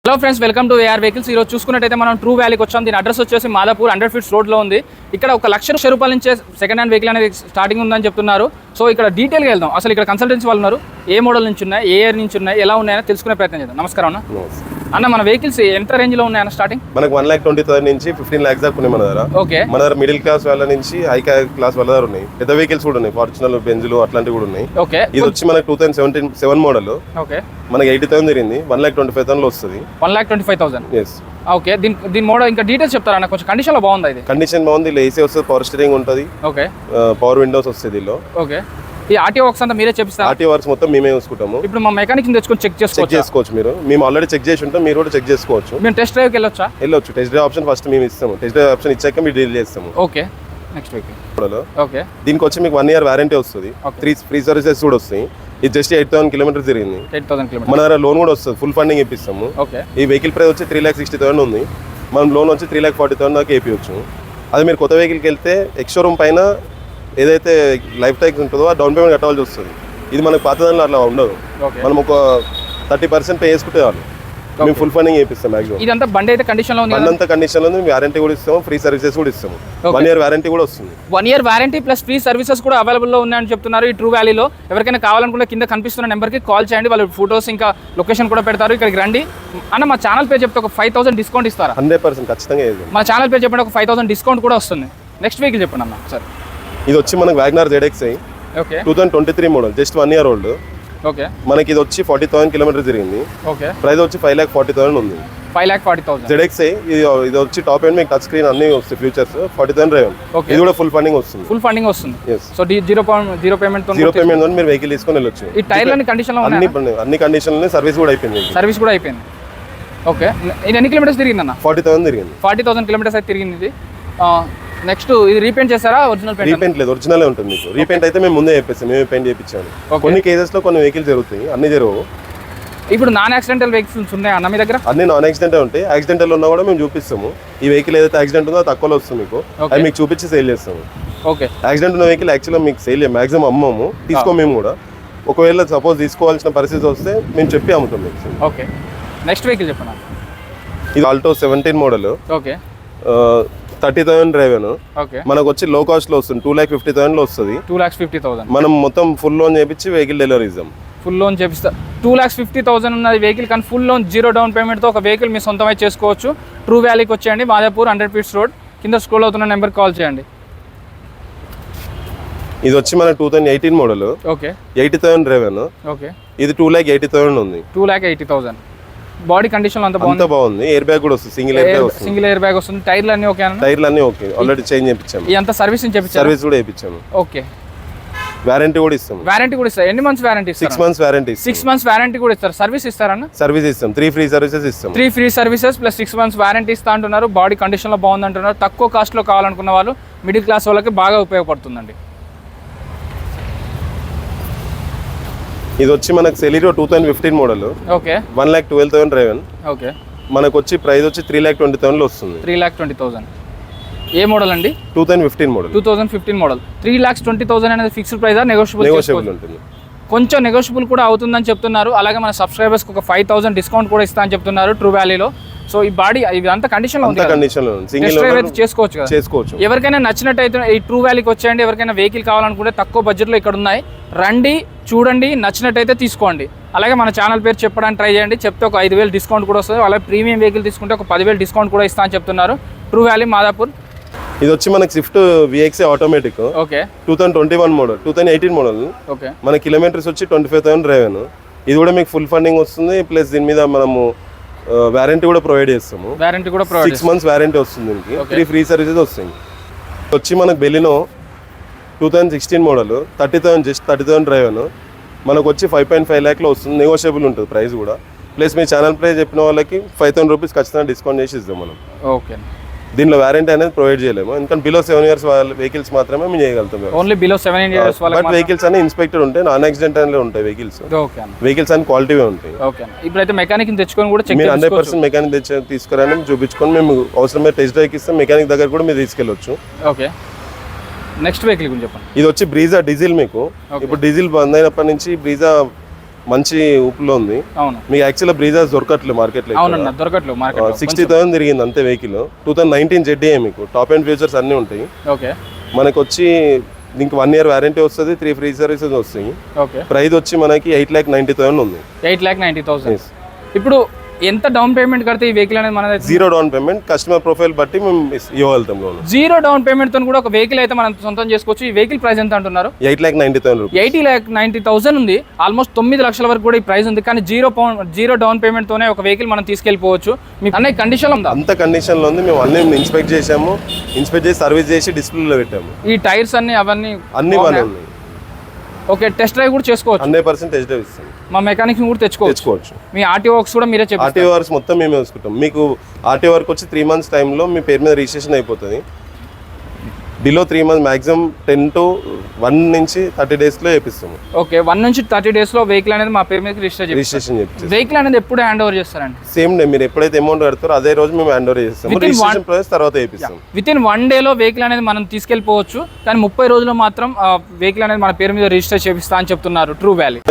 Hello friends, welcome to AR vehicles. ఈరోజు చూసుకున్నట్టయితే మనం ట్రూ వ్యాలీకి వచ్చాం. దీని అడ్రస్ వచ్చేసి మాదాపూర్ 100 ఫీట్స్ రోడ్లో ఉంది. ఇక్కడ 1,00,000 రూపాయల నుంచే సెకండ్ హ్యాండ్ వెహికల్ అనేది స్టార్టింగ్ ఉందని చెప్తున్నారు. సో ఇక్కడ డీటెయిల్గా వెళ్దాం. అసలు ఇక్కడ కన్సల్టెన్సీ వాళ్ళు ఉన్నారు, ఏ మోడల్ నుంచి ఉన్నాయి, ఏ ఇయర్ నుంచి ఉన్నాయి, ఎలా ఉన్నాయని తెలుసుకునే ప్రయత్నం చేద్దాం. నమస్కారం అన్న, మన వెహికల్స్ ఎంత రేంజ్ లో ఉన్నాయన్న స్టార్టింగ్? మనకు 1,20,000 నుంచి 15 lakhs దాకా ఉన్నాయి మన దగ్గర. ఓకే, మన దగ్గర మిడిల్ క్లాస్ వాళ్ళ నుంచి హై క్లాస్ వాళ్ళ దగ్గర ఉన్నాయి. పెద్ద వెహికల్స్ కూడా ఉన్నాయి, ఫార్చునర్, బెంజులు అట్లాంటివి కూడా ఉన్నాయి. ఓకే, ఇది వచ్చి మనకు 2017 మోడల్. ఓకే, మనకి 80,000 తిరిగింది, 1,25,000 లో వస్తుంది. 1,25,000. ఎస్. ఓకే, దీని మోడల్ ఇంకా డీటెయిల్స్ చెప్తారా అన్న? కొంచెం కండిషన్ లో బాగుంది. ఇది కండిషన్ బాగుంది. ఇలా ఏసీ వస్తుంది, పవర్ స్టీరింగ్ ఉంటుంది. ఓకే, పవర్ విండోస్ వస్తుంది దీనిలో. ఓకే, ఈ ఆర్టీఓ వర్క్స్ అంతా మీరే చెప్తారు? ఆర్టీఓ వర్క్స్ మొత్తం మేమే చూసుకుంటాము. ఇప్పుడు మా మెకానిక్ తెచ్చుకొని చెక్ చేసుకోవచ్చు. మీరు మేము ఆల్రెడీ చెక్ చేసి ఉంటాం, మీరు కూడా చెక్ చేసుకోవచ్చు. మేము టెస్ట్ డ్రైవ్కి వెళ్ళొచ్చు. టెస్ట్ డ్రైవ్ ఆప్షన్ ఫస్ట్ మేము ఇస్తాము. టెస్ట్ డ్రైవ్ ఆప్షన్ ఇచ్చాక మీరు డీల్ చేస్తాము. Okay, next week. ఓకే, దీనికి వచ్చి మీకు 1 year వారంటీ వస్తుంది. 3 ఫ్రీ సర్వీసెస్ కూడా వస్తాయి. ఇది జస్ట్ 8,000 kilometers తిరిగింది. 8,000 kilometers. మన దగ్గర లోన్ కూడా వస్తుంది, ఫుల్ ఫండింగ్ ఇప్పిస్తాము. ఓకే, ఈ వెహికల్ ప్రైస్ వచ్చి 3,60,000 ఉంది. మనం లోన్ వచ్చి 3,40,000 దాకా వేయవచ్చు. అది మీరు కొత్త వెహికల్కి వెళ్తే ఎక్స్ షోరూమ్ పైన ఏదైతే లైఫ్ ట్యాక్స్ ఉంటుందో ఆ డౌన్ పేమెంట్ కట్టాల్సి వస్తుంది. ఇది మనకు పాత దానిలో అట్లా ఉండదు. మనం ఒక 30% పే చేసుకుంటే వాళ్ళు మేము ఫుల్ ఫండింగ్ చేపిస్తాం. మ్యాక్సిమం ఇదంతా బండి అయితే కండిషన్ లో ఉంది, బండి అంతా కండిషన్ లో ఉంది. వారంటీ కూడా ఇస్తాము, ఫ్రీ సర్వీసెస్ కూడా ఇస్తాము. 1 year వారంటీ కూడా వస్తుంది. 1 year warranty plus free services కూడా అవైలబుల్ లో ఉన్నాయని చెప్తున్నారు ఈ ట్రూ వ్యాలీలో. ఎవరికైనా కావాలనుకుంటే కింద కనిపిస్తున్న నెంబర్కి కాల్ చేయండి, వాళ్ళు ఫోటోస్ ఇంకా లొకేషన్ కూడా పెడతారు. ఇక్కడికి రండి అన్న. మా ఛానల్ పేరు చెప్తే ఒక 5,000 డిస్కౌంట్ ఇస్తారా? 100% ఖచ్చితంగా. మా ఛానల్ పేరు చెప్పండి, ఒక 5,000 డిస్కౌంట్ కూడా వస్తుంది. నెక్స్ట్ వెహికల్ చెప్పండి అన్న సార్. ఇది వచ్చి మనకు WagonR ZXi. Okay, 2023 model, just 1 year old. Okay, మనకి ఇది వచ్చి 40,000 kilometers తిరిగింది. ఓకే, ప్రైస్ వచ్చి 5,40,000 ఉంది. 5,40,000 ZXi. ఇది వచ్చి టాప్ ఎండ్, మీకు టచ్ స్క్రీన్ అన్ని వస్తాయి, ఫీచర్స్. 40,000 డ్రైవర్. ఇది కూడా ఫుల్ ఫండింగ్ వస్తుంది. ఫుల్ ఫండింగ్ వస్తుంది. Yes. సో జీరో పేమెంట్ తో మీరు వెహికల్ తీసుకొని వెళ్ళొచ్చు. ఈ టైర్లన్నీ కండిషన్ లో ఉన్నాయి, అన్ని కండిషన్లు. సర్వీస్ కూడా అయిపోయింది. సర్వీస్ కూడా అయిపోయింది. ఓకే, ఇది ఎన్ని కిలోమీటర్స్ తిరిగింది అన్న? 40,000 తిరిగింది. 40,000 kilometers అయితే తిరిగింది ఇది. నెక్స్ట్ ఇది రీపెయింట్ చేస్తారా? Original paint? రీపెయింట్ లేదు, ఒరిజినలే ఉంటుంది మీకు. రీపెయింట్ అయితే మేము ముందే చెప్పేస్తాం, మేమే పెయింట్ చేయించాము. కొన్ని కేసెస్ లో కొన్ని వెహికల్స్ జరుగుతాయి, అన్ని జరగవు. ఇప్పుడు నాన్ యాక్సిడెంటల్ వెహికల్స్ ఉన్నాయి అన్న మీ దగ్గర? అన్ని నాన్ యాక్సిడెంట్ ఉంటాయి. యాక్సిడెంటల్ ఉన్నా కూడా మేము చూపిస్తాము. ఈ వెహికల్ ఏదైతే యాక్సిడెంట్ ఉందో తక్కువలో వస్తుంది మీకు, అది మీకు చూపించి సేల్ చేస్తాము. ఓకే, యాక్సిడెంట్ ఉన్న వెహికల్ యాక్చువల్గా మీకు సేల్ చేయం, మాక్సిమం అమ్మము, తీసుకో మేము కూడా. ఒకవేళ సపోజ్ తీసుకోవాల్సిన పరిస్థితి వస్తే మేము చెప్పి అమ్ముతాం మీకు. ఓకే, నెక్స్ట్ వెహికల్ చెప్పండి. ఇది Alto 17 model. Okay, 30,000 driver. Okay, మనకు వచ్చి లో కాస్ట్ లో వస్తుంది, 2,50,000 లో వస్తుంది. 2,50,000 మనం మొత్తం ఫుల్ లోన్ చేపించి వెహికల్ డెలివరీ ఇద్దాం. ఫుల్ లోన్ చేపిస్తా. 2,50,000 ఉన్న వెహికల్ కానీ ఫుల్ లోన్, 0 down payment తో ఒక వెహికల్ మీ సొంతమై చేసుకోవచ్చు. ట్రూ వ్యాలీకి వచ్చేయండి, మాదాపూర్ 100 ఫీట్స్ రోడ్, కింద స్క్రోల్ అవుతున్న నెంబర్ కాల్ చేయండి. ఇది వచ్చి మన 2018 మోడల్. Okay, 80,000 driver. ఓకే, ఇది 2,80,000 ఉంది. 2,80,000. బాడీ కండిషన్ అంతా బాగుంది. ఎయిర్ బ్యాగ్ కూడా వస్తుంది, సింగిల్ ఎయిర్ బ్యాగ్ వస్తుంది. టైర్లు అన్ని ఓకే? టైర్లు అన్ని ఓకే, ఆల్రెడీ చేంజ్ చేయించాము. ఇదంతా సర్వీసింగ్ చేయించాము, సర్వీస్ కూడా చేయించాము. ఓకే, వారంటీ కూడా ఇస్తాం. వారంటీ కూడా ఇస్తారు. ఎన్ని months warranty? 6 months warranty. 6 months warranty కూడా ఇస్తారు. సర్వీస్ ఇస్తారన్న? సర్వీస్ ఇస్తాం, 3 ఫ్రీ సర్వీసెస్ ఇస్తాం. 3 free services plus 6 months warranty ఇస్తా అంటున్నారు. బాడీ కండిషన్ లో బాగుంది అంటున్నారు. తక్కువ కాస్ట్ లో కావాలనుకున్న వాళ్ళు, మిడిల్ క్లాస్ వాళ్ళకి బాగా ఉపయోగపడుతుందండి. ఇది వచ్చి మనకు సెలీరో 2015 మోడల్. Okay, 1,12,000 driver. ఓకే, మనకు వచ్చి ప్రైస్ వచ్చి 3,20,000 లో వస్తుంది. 3,20,000. ఏ మోడల్ అండి? 2015 మోడల్. 2015 మోడల్. 3,20,000 అనేది ఫిక్స్డ్ ప్రైస్, నెగోషియబుల్ ఉంటుంది. కొంచెం నెగోషియబుల్ కూడా అవుతుందని చెప్తున్నారు. అలాగే మన సబ్స్క్రైబర్స్కి ఒక 5,000 డిస్కౌంట్ కూడా ఇస్తా అని చెప్తున్నారు ట్రూ వ్యాలీలో. సో ఈ బాడీ ఇదంతా కండిషన్ లో ఉంది, చేసుకోవచ్చు కదా, చేసుకోవచ్చు. ఎవరికైనా నచ్చినట్టయితే ఈ ట్రూ వ్యాలీకి వచ్చేయండి. ఎవరికైనా వెహికల్ కావాలనుకుంటే తక్కువ బడ్జెట్ లో ఇక్కడ ఉన్నాయి, రండి, చూడండి, నచ్చినట్టయితే తీసుకోండి. అలాగే మన ఛానల్ పేరు చెప్పడానికి ట్రై చేయండి, చెప్తే ఒక 5,000 డిస్కౌంట్ కూడా వస్తుంది. అలాగే ప్రీమియం వెహికల్ తీసుకుంటే ఒక 10,000 డిస్కౌంట్ కూడా ఇస్తా అని చెప్తున్నారు ట్రూ వ్యాలీ మాదాపూర్. ఇది వచ్చి మనకి Swift VXi automatic. Okay, 2021 model. 2018 model. Okay, మన కిలోమీటర్స్ వచ్చి 25,000 డ్రైవర్. ఇది కూడా మీకు ఫుల్ ఫండింగ్ వస్తుంది, ప్లస్ దీని మీద మనము వారంటీ కూడా ప్రొవైడ్ చేస్తాము. వారంటీ కూడా 6 months వారంటీ వస్తుంది దీనికి. 3 ఫ్రీ సర్వీసెస్ వస్తాయి. వచ్చి మనకు బెలినో 2016 మోడల్, 30,000, జస్ట్ 30,000 డ్రైవర్. మనకు వచ్చి 5.5 lakh లో వస్తుంది. నెగోషియబుల్ ఉంటుంది ప్రైస్ కూడా. ప్లస్ మీ ఛానల్ ప్రైస్ చెప్పిన వాళ్ళకి 5,000 రూపీస్ ఖచ్చితంగా డిస్కౌంట్ చేసి ఇస్తాం మనం. ఓకే, దీనిలో వారంటీ అనేది ప్రొవైడ్ చేయలేము, ఎందుకంటే బిలో 7 years వెహికల్స్ మాత్రమే మేము చేయగలుగుతాం. Only below 7 years but vehicles అన్ని ఇన్స్పెక్టర్ ఉంటాయి, నాన్ యాక్సిడెంటల్ ఉంటాయి వెహికల్స్. వెహికల్స్ అన్ని క్వాలిటీవే ఉంటాయి. ఓకే, ఇప్పుడైతే మెకానిక్ తెచ్చుకొని కూడా మీరు 100% మెకానిక్ తీసుకురాని చూపించుకొని మేము అవసరమే టెస్ట్ డ్రైవ్ ఇస్తాం. మెకానిక్ దగ్గర కూడా మీరు తీసుకెళ్ళొచ్చు. ఓకే, నెక్స్ట్ వెహికల్ గురించి చెప్పండి. ఇది వచ్చి బ్రీజా డీజిల్. మీకు ఇప్పుడు డీజిల్ బంద్ అయినప్పటి నుంచి బ్రీజా మంచి ఊపులో ఉంది. అవును మీకు యాక్చువల్గా బ్రీజాస్ దొరకట్లేదు మార్కెట్లో. అవునన్నా దొరకట్లేదు మార్కెట్. 60,000 తిరిగింది అంతే వెహికల్. 2019 ZDA మీకు టాప్ అండ్ ఫీచర్స్ అన్నీ ఉంటాయి. ఓకే మనకు వచ్చి దీనికి 1 year వారంటీ వస్తుంది, 3 ఫ్రీ సర్వీసెస్ వస్తాయి. ఓకే ప్రైస్ వచ్చి మనకి 8,90,000 ఉంది. 8,90,000. ఇప్పుడు ఎంత డౌన్ పేమెంట్ కడితే ఈ వెహికల్ అనేది మన zero down payment, customer profile బట్టి మేము ఇవ్వగలుగుతాం లోన్. జీరో డౌన్ పేమెంట్ తో కూడా ఒక వెహికల్ అయితే మనం సొంతం చేసుకోవచ్చు. ఈ వెహికల్ ప్రైస్ ఎంత అంటున్నారు? 8,90,000 రూపీస్. 80,90,000 ఉంది. ఆల్మోస్ట్ 9 లక్షల వరకు కూడా ఈ ప్రైస్ ఉంది. కానీ జీరో డౌన్ పేమెంట్ తోనే ఒక వెహికల్ మనం తీసుకెళ్ళిపోవచ్చు. మీకు అన్న కండిషన్ ఉందా? అంత కండిషన్ లో ఉంది. మేము అన్ని ఇన్స్పెక్ట్ చేసాము, ఇన్స్పెక్ట్ చేసి సర్వీస్ చేసి డిస్ప్లేలో పెట్టాము. ఈ టైర్స్ అన్ని అవన్నీ బాగానే ఉన్నాయి. ఓకే టెస్ట్ డ్రైవ్ కూడా చేసుకోవచ్చు. 100% టెస్ట్ డ్రైవ్ ఇస్తాం. మా మెకానిక్ కూడా తెచ్చుకోవచ్చు. మీ ఆర్టీఓ వర్క్స్ కూడా మీరే చెప్పారు. ఆర్టీఓ వర్క్స్ మొత్తం మేమే చూసుకుంటాం. మీకు ఆర్టీఓ వర్క్ వచ్చి 3 months టైంలో మీ పేరు మీద రిజిస్ట్రేషన్ అయిపోతుంది. బిలో 3 months మ్యాక్సిమం 10 to 1 నుంచి 30 daysలో చేపిస్తాము. ఓకే 1 నుంచి 30 daysలో వెహికల్ అనేది మా పేరు మీద రిజిస్ట్రేషన్ చేపిస్తాం. వెహికల్ అనేది ఎప్పుడు హ్యాండ్ ఓవర్ చేస్తారండి? సేమ్ డే మీరు ఎప్పుడైతే అమౌంట్ కడతారో అదే రోజు మేము హ్యాండ్ ఓవర్ చేస్తాము. రిజిస్ట్రేషన్ ప్రాసెస్ తర్వాత చేపిస్తాం. వితిన్ 1 డేలో వెహికల్ అనేది మనం తీసుకెళ్ళిపోవచ్చు. కానీ 30 రోజుల్లో మాత్రం వెహికల్ అనేది మన పేరు మీద రిజిస్టర్ చేపిస్తా అని చెప్తున్నారు ట్రూ వ్యాలీ.